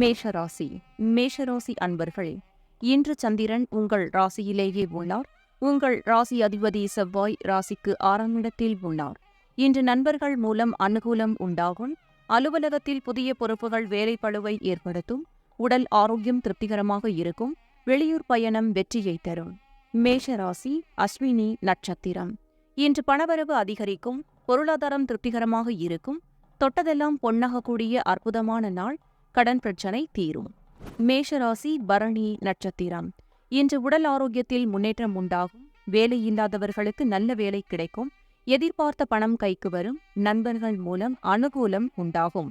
மேஷராசி மேஷராசி அன்பர்களே, இன்று சந்திரன் உங்கள் ராசியிலேயே உள்ளார். உங்கள் ராசி அதிபதி செவ்வாய் ராசிக்கு 6ஆம் இடத்தில் உள்ளார். இன்று நண்பர்கள் மூலம் அனுகூலம் உண்டாகும். அலுவலகத்தில் புதிய பொறுப்புகள் வேலைப்பளுவை ஏற்படுத்தும். உடல் ஆரோக்கியம் திருப்திகரமாக இருக்கும். வெளியூர் பயணம் வெற்றியை தரும். மேஷராசி அஸ்வினி நட்சத்திரம். இன்று பணவரவு அதிகரிக்கும். பொருளாதாரம் திருப்திகரமாக இருக்கும். தொட்டதெல்லாம் பொன்னாகக்கூடிய அற்புதமான நாள். கடன் பிரச்சனை தீரும். மேஷராசி பரணி நட்சத்திரம். இன்று உடல் ஆரோக்கியத்தில் முன்னேற்றம் உண்டாகும். வேலையில்லாதவர்களுக்கு நல்ல வேலை கிடைக்கும். எதிர்பார்த்த பணம் கைக்கு வரும். நண்பர்கள் மூலம் அனுகூலம் உண்டாகும்.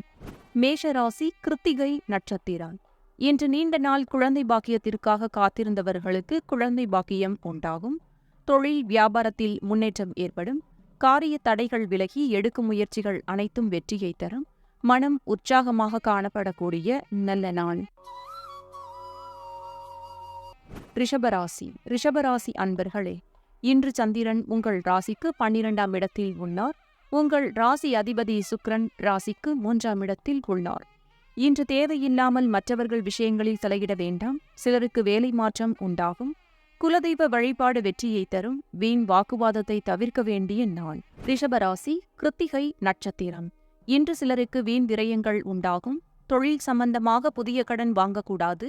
மேஷராசி கிருத்திகை நட்சத்திரம். இன்று நீண்ட நாள் குழந்தை பாக்கியத்திற்காக காத்திருந்தவர்களுக்கு குழந்தை பாக்கியம் உண்டாகும். தொழில் வியாபாரத்தில் முன்னேற்றம் ஏற்படும். காரிய தடைகள் விலகி எடுக்கும் முயற்சிகள் அனைத்தும் வெற்றியை தரும். மனம் உற்சாகமாக காணப்படக்கூடிய நல்ல நாள். ரிஷபராசி அன்பர்களே, இன்று சந்திரன் உங்கள் ராசிக்கு 12ஆம் இடத்தில் உள்ளார். உங்கள் ராசி அதிபதி சுக்கிரன் ராசிக்கு 3ஆம் இடத்தில் உள்ளார். இன்று தேவையில்லாமல் மற்றவர்கள் விஷயங்களில் தலையிட வேண்டாம். சிலருக்கு வேலை மாற்றம் உண்டாகும். குலதெய்வ வழிபாடு வெற்றியை தரும். வீண் வாக்குவாதத்தை தவிர்க்க வேண்டிய நாள். ரிஷபராசி கிருத்திகை நட்சத்திரம். இன்று சிலருக்கு வீண் விரயங்கள் உண்டாகும். தொழில் சம்பந்தமாக புதிய கடன் வாங்கக்கூடாது.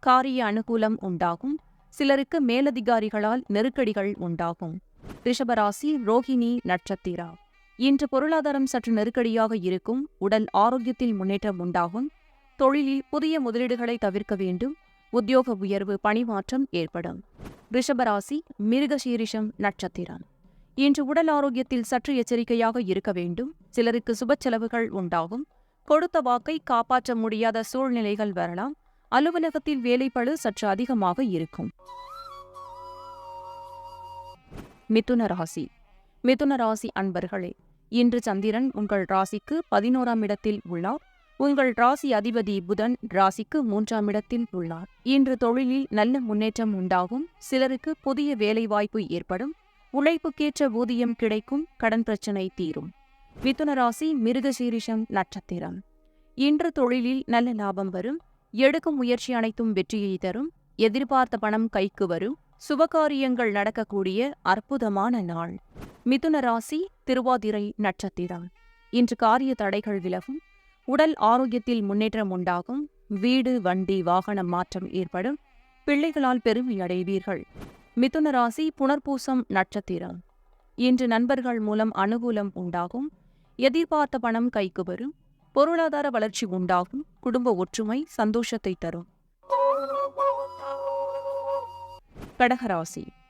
காரிய அனுகூலம் உண்டாகும். சிலருக்கு மேலதிகாரிகளால் நெருக்கடிகள் உண்டாகும். ரிஷபராசி ரோஹிணி நட்சத்திரம். இன்று பொருளாதாரம் சற்று நெருக்கடியாக இருக்கும். உடல் ஆரோக்கியத்தில் முன்னேற்றம் உண்டாகும். தொழிலில் புதிய முதலீடுகளை தவிர்க்க வேண்டும். உத்தியோக உயர்வு பணிமாற்றம் ஏற்படும். ரிஷபராசி மிருகசீரிஷம் நட்சத்திரம். இன்று உடல் ஆரோக்கியத்தில் சற்று எச்சரிக்கையாக இருக்க வேண்டும். சிலருக்கு சுப செலவுகள் உண்டாகும். கொடுத்த வாக்கை காப்பாற்ற முடியாத சூழ்நிலைகள் வரலாம். அலுவலகத்தில் வேலைப்பளு சற்று அதிகமாக இருக்கும். மிதுன ராசி அன்பர்களே, இன்று சந்திரன் உங்கள் ராசிக்கு 11ஆம் இடத்தில் உள்ளார். உங்கள் ராசி அதிபதி புதன் ராசிக்கு 3ஆம் இடத்தில் உள்ளார். இன்று தொழிலில் நல்ல முன்னேற்றம் உண்டாகும். சிலருக்கு புதிய வேலைவாய்ப்பு ஏற்படும். உழைப்புக்கேற்ற ஊதியம் கிடைக்கும். கடன் பிரச்சினை தீரும். மிதுன ராசி மிருகசீரிஷம் நட்சத்திரம். இன்று தொழிலில் நல்ல லாபம் வரும். எடுக்கும் முயற்சி அனைத்தும் வெற்றியை தரும். எதிர்பார்த்த பணம் கைக்கு வரும். சுபகாரியங்கள் நடக்கக்கூடிய அற்புதமான நாள். மிதுன ராசி திருவாதிரை நட்சத்திரம். இன்று காரிய தடைகள் விலகும். உடல் ஆரோக்கியத்தில் முன்னேற்றம் உண்டாகும். வீடு வண்டி வாகனம் மாற்றம் ஏற்படும். பிள்ளைகளால் பெருமை அடைவீர்கள். மிதுன ராசி புனர்பூசம் நட்சத்திரம். இன்று நண்பர்கள் மூலம் அனுகூலம் உண்டாகும். எதிர்பார்த்த பணம் கைக்கு வரும். பொருளாதார வளர்ச்சி உண்டாகும். குடும்ப ஒற்றுமை சந்தோஷத்தை தரும்.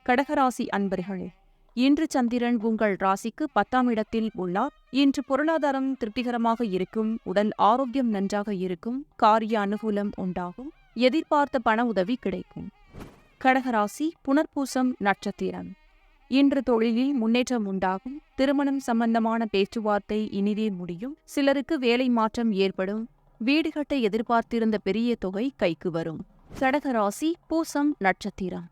கடகராசி அன்பர்களே, இன்று சந்திரன் உங்கள் ராசிக்கு 10ஆம் இடத்தில் உள்ளார். இன்று பொருளாதாரம் திருப்திகரமாக இருக்கும். உடல் ஆரோக்கியம் நன்றாக இருக்கும். காரிய அனுகூலம் உண்டாகும். எதிர்பார்த்த பண உதவி கிடைக்கும். கடகராசி புனர்பூசம் நட்சத்திரம். இன்று தொழிலில் முன்னேற்றம் உண்டாகும். திருமணம் சம்பந்தமான பேச்சுவார்த்தை இனிதே முடியும். சிலருக்கு வேலை மாற்றம் ஏற்படும். வீடு கட்ட எதிர்பார்த்திருந்த பெரிய தொகை கைக்கு வரும். கடகராசி பூசம் நட்சத்திரம்.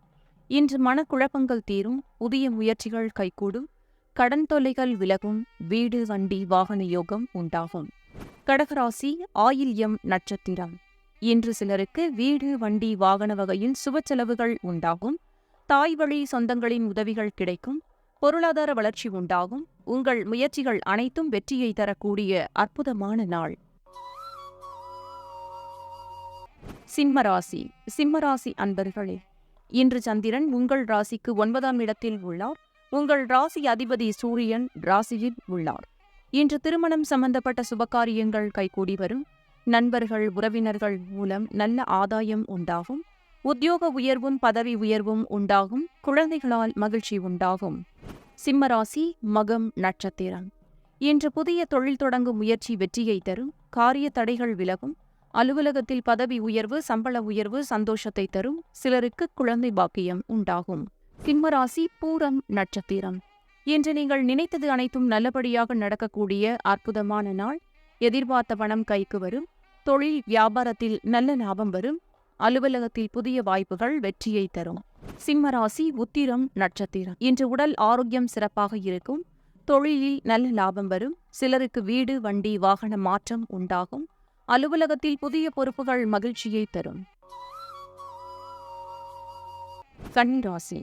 இன்று மனக்குழப்பங்கள் தீரும். புதிய முயற்சிகள் கைகூடும். கடன் தொல்லைகள் விலகும். வீடு வண்டி வாகன யோகம் உண்டாகும். கடகராசி ஆயில்யம் நட்சத்திரம். இன்று சிலருக்கு வீடு வண்டி வாகன வகையில் சுப செலவுகள் உண்டாகும். தாய் வழி சொந்தங்களின் உதவிகள் கிடைக்கும். பொருளாதார வளர்ச்சி உண்டாகும். உங்கள் முயற்சிகள் அனைத்தும் வெற்றியை தரக்கூடிய அற்புதமான நாள். சிம்மராசி அன்பர்களே, இன்று சந்திரன் உங்கள் ராசிக்கு 9ஆம் இடத்தில் உள்ளார். உங்கள் ராசி அதிபதி சூரியன் ராசியில் உள்ளார். இன்று திருமணம் சம்பந்தப்பட்ட சுபகாரியங்கள் கைகூடி வரும். நண்பர்கள் உறவினர்கள் மூலம் நல்ல ஆதாயம் உண்டாகும். உத்தியோக உயர்வும் பதவி உயர்வும் உண்டாகும். குழந்தைகளால் மகிழ்ச்சி உண்டாகும். சிம்மராசி மகம் நட்சத்திரம். இன்று புதிய தொழில் தொடங்கும் முயற்சி வெற்றியை தரும். காரிய தடைகள் விலகும். அலுவலகத்தில் பதவி உயர்வு சம்பள உயர்வு சந்தோஷத்தை தரும். சிலருக்கு குழந்தை பாக்கியம் உண்டாகும். சிம்மராசி பூரம் நட்சத்திரம். இன்று நீங்கள் நினைத்தது அனைத்தும் நல்லபடியாக நடக்கக்கூடிய அற்புதமான நாள். எதிர்பார்த்த பணம் கைக்கு வரும். தொழில் வியாபாரத்தில் நல்ல லாபம் வரும். அலுவலகத்தில் புதிய வாய்ப்புகள் வெற்றியை தரும். சிம்மராசி உத்திரம் நட்சத்திரம். இன்று உடல் ஆரோக்கியம் சிறப்பாக இருக்கும். தொழிலில் நல்ல லாபம் வரும். சிலருக்கு வீடு வண்டி வாகன மாற்றம் உண்டாகும். அலுவலகத்தில் புதிய பொறுப்புகள் மகிழ்ச்சியை தரும். கன்னிராசி.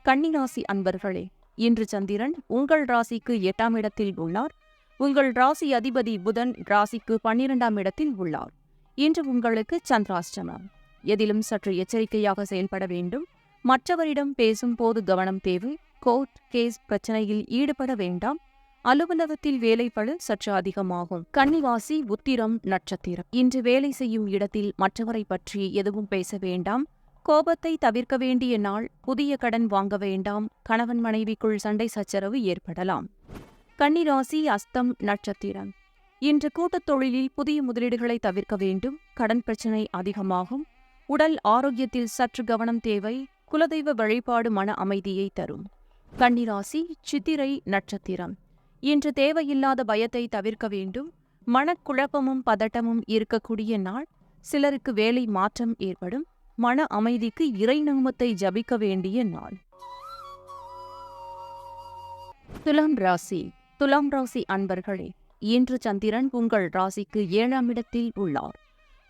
கன்னிராசி அன்பர்களே, இன்று சந்திரன் உங்கள் ராசிக்கு 8ஆம் இடத்தில் உள்ளார். உங்கள் ராசி அதிபதி புதன் ராசிக்கு 12ஆம் இடத்தில் உள்ளார். இன்று உங்களுக்கு சந்திராஷ்டமம். எதிலும் சற்று எச்சரிக்கையாக செயல்பட வேண்டும். மற்றவரிடம் பேசும் போது கவனம் தேவை. கோர்ட் கேஸ் பிரச்சனையில் ஈடுபட வேண்டாம். அலுவலகத்தில் வேலைப்பளு சற்று அதிகமாகும். கன்னிராசி உத்திரம் நட்சத்திரம். இன்று வேலை செய்யும் இடத்தில் மற்றவரை பற்றி எதுவும் பேச வேண்டாம். கோபத்தை தவிர்க்க வேண்டிய நாள். புதிய கடன் வாங்க வேண்டாம். கணவன் மனைவிக்குள் சண்டை சச்சரவு ஏற்படலாம். கன்னிராசி அஸ்தம் நட்சத்திரம். இன்று கூட்டுத் தொழிலில் புதிய முதலீடுகளை தவிர்க்க வேண்டும். கடன் பிரச்சினை அதிகமாகும். உடல் ஆரோக்கியத்தில் சற்று கவனம் தேவை. குலதெய்வ வழிபாடு மன அமைதியை தரும். கன்னிராசி சித்திரை நட்சத்திரம். இன்று தேவையில்லாத பயத்தை தவிர்க்க வேண்டும். மனக்குழப்பமும் பதட்டமும் இருக்கக்கூடிய நாள். சிலருக்கு வேலை மாற்றம் ஏற்படும். மன அமைதிக்கு இறைநாமத்தை ஜபிக்க வேண்டிய நாள். துலாம் ராசி. துலாம் ராசி அன்பர்களே, இன்று சந்திரன் உங்கள் ராசிக்கு 7ஆம் இடத்தில் உள்ளார்.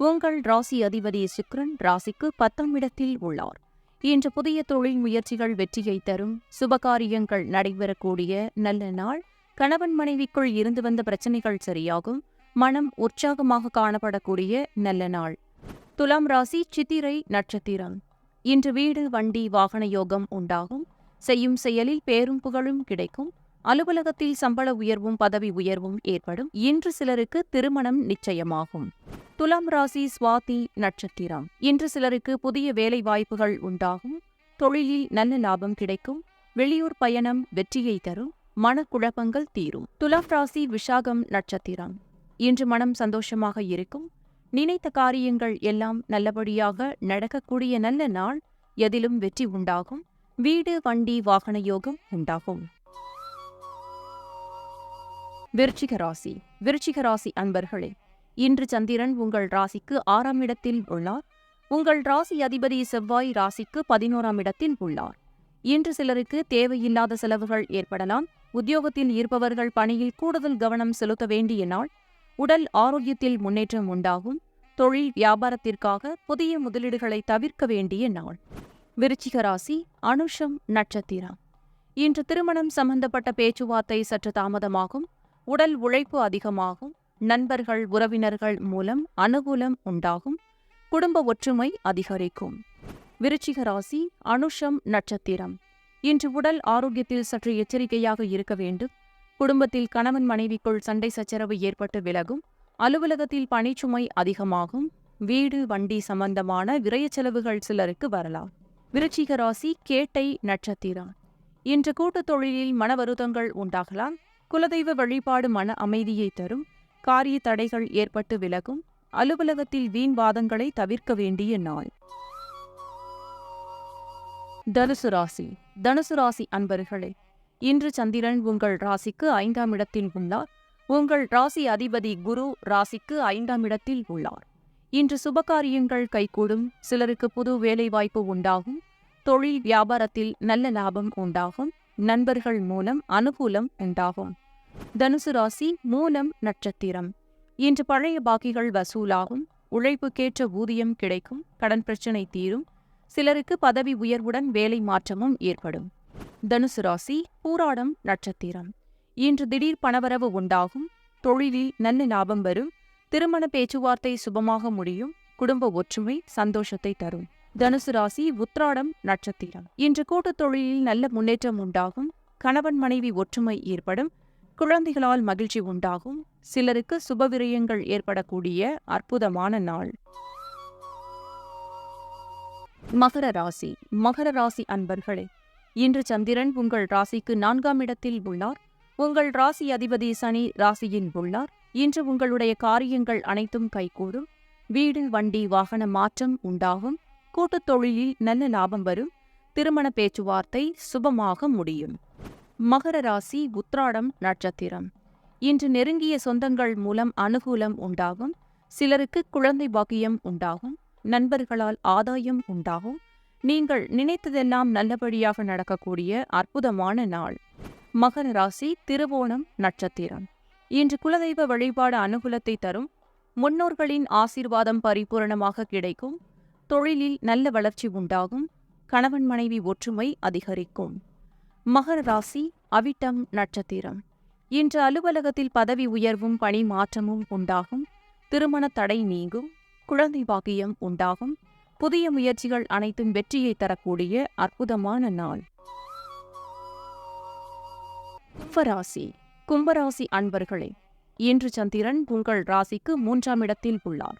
உங்கள் ராசி அதிபதி சுக்கிரன் ராசிக்கு 10ஆம் இடத்தில் உள்ளார். இன்று புதிய தொழில் முயற்சிகள் வெற்றியை தரும். சுபகாரியங்கள் நடைபெறக்கூடிய நல்ல நாள். கணவன் மனைவிக்குள் இருந்து வந்த பிரச்சனைகள் சரியாகும். மனம் உற்சாகமாக காணப்படக்கூடிய நல்ல நாள். துலாம் ராசி சித்திரை நட்சத்திரம். இன்று வீடு வண்டி வாகன யோகம் உண்டாகும். செய்யும் செயலில் பேரும் புகழும் கிடைக்கும். அலுவலகத்தில் சம்பள உயர்வும் பதவி உயர்வும் ஏற்படும். இன்று சிலருக்கு திருமணம் நிச்சயமாகும். துலாம் ராசி சுவாதி நட்சத்திரம். இன்று சிலருக்கு புதிய வேலை வாய்ப்புகள் உண்டாகும். தொழிலில் நல்ல லாபம் கிடைக்கும். வெளியூர் பயணம் வெற்றியை தரும். மனக்குழப்பங்கள் தீரும். துலாம் ராசி விஷாகம் நட்சத்திரம். இன்று மனம் சந்தோஷமாக இருக்கும். நினைத்த காரியங்கள் எல்லாம் நல்லபடியாக நடக்கக்கூடிய நல்ல நாள். எதிலும் வெற்றி உண்டாகும். வீடு வண்டி வாகன யோகம் உண்டாகும். விருச்சிக ராசி. விருச்சிக ராசி அன்பர்களே, இன்று சந்திரன் உங்கள் ராசிக்கு 6ஆம் இடத்தில் உள்ளார். உங்கள் ராசி அதிபதி செவ்வாய் ராசிக்கு 11ஆம் இடத்தில் உள்ளார். இன்று சிலருக்கு தேவையில்லாத செலவுகள் ஏற்படலாம். உத்தியோகத்தில் இருப்பவர்கள் பணியில் கூடுதல் கவனம் செலுத்த வேண்டிய நாள். உடல் ஆரோக்கியத்தில் முன்னேற்றம் உண்டாகும். தொழில் வியாபாரத்திற்காக புதிய முதலீடுகளை தவிர்க்க வேண்டிய நாள். விருச்சிக ராசி அனுஷம் நட்சத்திரம். இன்று திருமணம் சம்பந்தப்பட்ட பேச்சுவார்த்தை சற்று தாமதமாகும். உடல் உழைப்பு அதிகமாகும். நண்பர்கள் உறவினர்கள் மூலம் அனுகூலம் உண்டாகும். குடும்ப ஒற்றுமை அதிகரிக்கும். விருச்சிக ராசி அனுஷம் நட்சத்திரம். இன்று உடல் ஆரோக்கியத்தில் சற்று எச்சரிக்கையாக இருக்க வேண்டும். குடும்பத்தில் கணவன் மனைவிக்குள் சண்டை சச்சரவு ஏற்பட்டு விலகும். அலுவலகத்தில் பணிச்சுமை அதிகமாகும். வீடு வண்டி சம்பந்தமான விரய செலவுகள் சிலருக்கு வரலாம். விருச்சிக ராசி கேட்டை நட்சத்திரம். இன்று கூட்டுத் தொழிலில் மன வருத்தங்கள் உண்டாகலாம். குலதெய்வ வழிபாடு மன அமைதியை தரும். காரிய தடைகள் ஏற்பட்டு விலகும். அலுவலகத்தில் வீண் வாதங்களை தவிர்க்க வேண்டிய நாள். தனுசு ராசி. தனுசு ராசி அன்பர்களே, இன்று சந்திரன் உங்கள் ராசிக்கு 5ஆம் இடத்தில் உள்ளார். உங்கள் ராசி அதிபதி குரு ராசிக்கு 5ஆம் இடத்தில் உள்ளார். இன்று சுபகாரியங்கள் கைகூடும். சிலருக்கு புது வேலைவாய்ப்பு உண்டாகும். தொழில் வியாபாரத்தில் நல்ல லாபம் உண்டாகும். நண்பர்கள் மூலம் அனுகூலம் உண்டாகும். தனுசு ராசி மூலம் நட்சத்திரம். இன்று பழைய பாக்கிகள் வசூலாகும். உழைப்புக்கேற்ற ஊதியம் கிடைக்கும். கடன் பிரச்சினை தீரும். சிலருக்கு பதவி உயர்வுடன் வேலை மாற்றமும் ஏற்படும். தனுசு ராசி பூராடம் நட்சத்திரம். இன்று திடீர் பணவரவு உண்டாகும். தொழிலில் நல்ல லாபம் வரும். திருமண பேச்சுவார்த்தை சுபமாக முடியும். குடும்ப ஒற்றுமை சந்தோஷத்தை தரும். தனுசு ராசி உத்ராடம் நட்சத்திரம். இன்று கூட்டுத் தொழிலில் நல்ல முன்னேற்றம் உண்டாகும். கணவன் மனைவி ஒற்றுமை ஏற்படும். குழந்தைகளால் மகிழ்ச்சி உண்டாகும். சிலருக்கு சுபவிரயங்கள் ஏற்படக்கூடிய அற்புதமான நாள். மகர ராசி. மகர ராசி அன்பர்களே, இன்று சந்திரன் உங்கள் ராசிக்கு 4ஆம் இடத்தில் உள்ளார். உங்கள் ராசி அதிபதி சனி ராசியில் உள்ளார். இன்று உங்களுடைய காரியங்கள் அனைத்தும் கைகூடும். வீடு வண்டி வாகன மாற்றம் உண்டாகும். கூட்டுத் தொழிலில் நல்ல லாபம் வரும். திருமண பேச்சுவார்த்தை சுபமாக முடியும். மகர ராசி உத்ராடம் நட்சத்திரம். இன்று நெருங்கிய சொந்தங்கள் மூலம் அனுகூலம் உண்டாகும். சிலருக்கு குழந்தை பாக்கியம் உண்டாகும். நண்பர்களால் ஆதாயம் உண்டாகும். நீங்கள் நினைத்ததெல்லாம் நல்லபடியாக நடக்கக்கூடிய அற்புதமான நாள். மகர ராசி திருவோணம் நட்சத்திரம். இன்று குலதெய்வ வழிபாடு அனுகூலத்தை தரும். முன்னோர்களின் ஆசீர்வாதம் பரிபூரணமாக கிடைக்கும். தொழிலில் நல்ல வளர்ச்சி உண்டாகும். கணவன் மனைவி ஒற்றுமை அதிகரிக்கும். மகர ராசி அவிட்டம் நட்சத்திரம். இன்று அலுவலகத்தில் பதவி உயர்வும் பணி மாற்றமும் உண்டாகும். திருமண தடை நீங்கும். குழந்தை பாக்கியம் உண்டாகும். புதிய முயற்சிகள் அனைத்தும் வெற்றியை தரக்கூடிய அற்புதமான நாள். கும்பராசி. கும்பராசி அன்பர்களே, இன்று சந்திரன் உங்கள் ராசிக்கு 3ஆம் இடத்தில் உள்ளார்.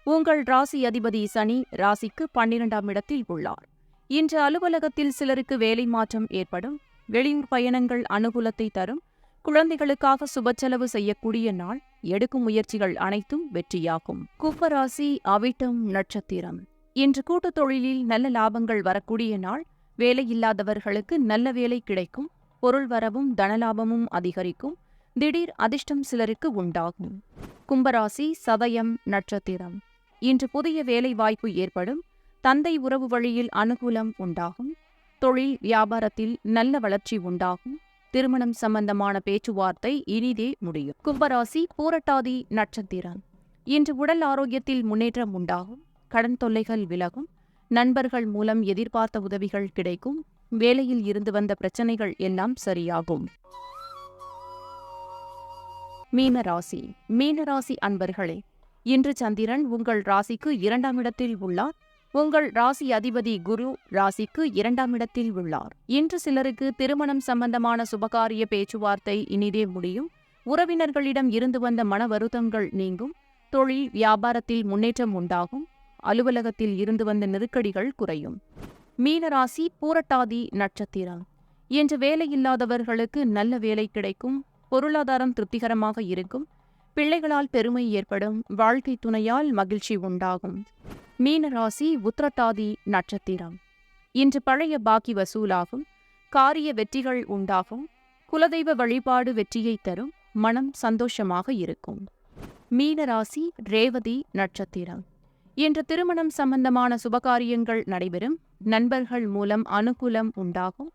உங்கள் ராசி அதிபதி சனி ராசிக்கு 12ஆம் இடத்தில் உள்ளார். இன்று அலுவலகத்தில் சிலருக்கு வேலை மாற்றம் ஏற்படும். வெளியூர் பயணங்கள் அனுகூலத்தை தரும். குழந்தைகளுக்காக சுபச்செலவு செய்யக்கூடிய நாள். எடுக்கும் முயற்சிகள் அனைத்தும் வெற்றியாகும். கும்பராசி அவிட்டம் நட்சத்திரம். இன்று கூட்டுத் தொழிலில் நல்ல லாபங்கள் வரக்கூடிய நாள். வேலையில்லாதவர்களுக்கு நல்ல வேலை கிடைக்கும். பொருள் வரவும் தனலாபமும் அதிகரிக்கும். திடீர் அதிர்ஷ்டம் சிலருக்கு உண்டாகும். கும்பராசி சதயம் நட்சத்திரம். இன்று புதிய வேலை வாய்ப்பு ஏற்படும். தந்தை உறவு வழியில் அனுகூலம் உண்டாகும். தொழில் வியாபாரத்தில் நல்ல வளர்ச்சி உண்டாகும். திருமணம் சம்பந்தமான பேச்சுவார்த்தை இனிதே முடியும். கும்பராசி பூரட்டாதி நட்சத்திரம். இன்று உடல் ஆரோக்கியத்தில் முன்னேற்றம் உண்டாகும். கடன் தொல்லைகள் விலகும். நண்பர்கள் மூலம் எதிர்பார்த்த உதவிகள் கிடைக்கும். வேலையில் இருந்து வந்த பிரச்சனைகள் எல்லாம் சரியாகும். மீனராசி. மீனராசி அன்பர்களே, இன்று சந்திரன் உங்கள் ராசிக்கு 2ஆம் இடத்தில் உள்ளார். உங்கள் ராசி அதிபதி குரு ராசிக்கு 2ஆம் இடத்தில் உள்ளார். இன்று சிலருக்கு திருமணம் சம்பந்தமான சுபகாரிய பேச்சுவார்த்தை இனிதே முடியும். உறவினர்களிடம் இருந்து வந்த மன வருத்தங்கள் நீங்கும். தொழில் வியாபாரத்தில் முன்னேற்றம் உண்டாகும். அலுவலகத்தில் இருந்து வந்த நெருக்கடிகள் குறையும். மீனராசி பூரட்டாதி நட்சத்திரம். இன்று வேலையில்லாதவர்களுக்கு நல்ல வேலை கிடைக்கும். பொருளாதாரம் திருப்திகரமாக இருக்கும். பிள்ளைகளால் பெருமை ஏற்படும். வாழ்க்கை துணையால் மகிழ்ச்சி உண்டாகும். மீனராசி உத்திரட்டாதி நட்சத்திரம். இன்று பழைய பாக்கி வசூலாகும். காரிய வெற்றிகள் உண்டாகும். குலதெய்வ வழிபாடு வெற்றியை தரும். மனம் சந்தோஷமாக இருக்கும். மீனராசி ரேவதி நட்சத்திரம். இன்று திருமணம் சம்பந்தமான சுபகாரியங்கள் நடைபெறும். நண்பர்கள் மூலம் அனுகூலம் உண்டாகும்.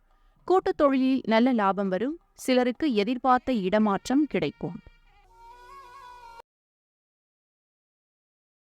கூட்டுத் தொழிலில் நல்ல லாபம் வரும். சிலருக்கு எதிர்பார்த்த இடமாற்றம் கிடைக்கும்.